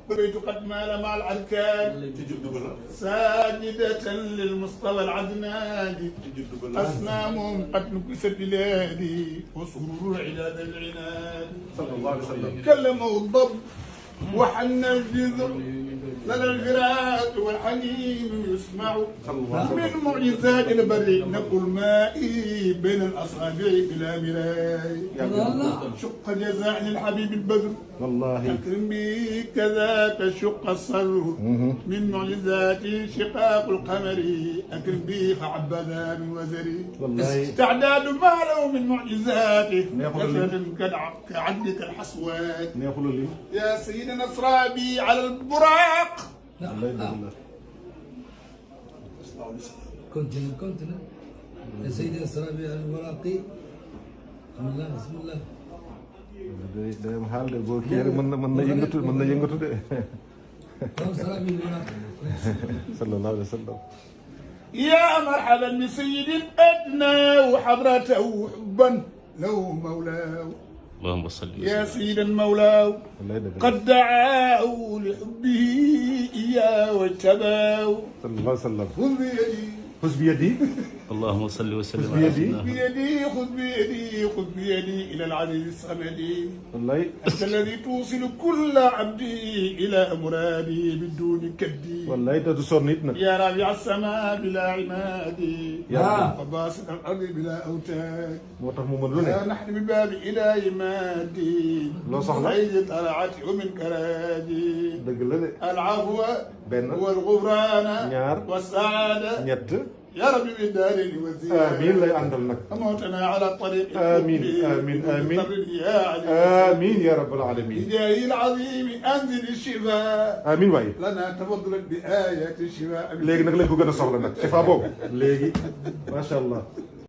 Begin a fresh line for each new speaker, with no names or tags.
بيت قد مال مع الأركان ساجدة للمصطفى العدناني أصنامهم قد نكست بلادي وسرور عداد العناد كلمه الضب وحن الجذر لدى الفرات والحنين يسمع من معجزات البر نقل مائي بين الأصابع بلا مراي شق جزاء للحبيب البدر والله أكرم بي كذاك شق الصدر من معجزات شقاق القمر أكرم بي فعبدا من وزري استعداد ما له من معجزاته كثرة كعدك الحصوات يا سيدنا نصرابي على البراق
كنتنا يا سيدي السرابي على الوراقي بسم الله بسم الله
day am xaal de boo kii rek mën na yëngatu de
سرابي الوراقي
sallallahu alayhi wa sallam
يا مرحبا بسيد أدنى وحضرته حبا له مولاه
اللهم صل
يا سيدا مولاه قد دعاه لحبه إياه واجتباه
sallallahu alayhi wa sallam
خذ بيدي
xus bi yadi
اللهم صل وسلم
بيدي.
على سيدنا
بيدي خذ بيدي خذ بيدي إلى العزيز الصمدي
wallaay
أنت الذي توصل كل عبدي إلى مرادي بدون كدي
wallaay te du sonn it nag
يا رافع السماء بلا عمادي
يا
وباسط الأرض بلا أوتاد
moo tax mu mën lu ne
يا نحن بباب إله مادي
loo soxla
عيد طلعت ومن كرادي
dëgg la de
العفو
benn
والغفران
ñaar
والسعادة
ñett
يا ربي بالدارين والزيادة
amiin lay àndal nag
أموتنا على الطريق
آمين، آمين، آمين.
يا علي
amiin ya rabbal alamin
بداية العظيم أنزل الشفاء
amiin waay
لنا تفضلا بآيات الشفاء
léegi nag lañ ko gën a soxla nag ci fa boobu léegi macha allah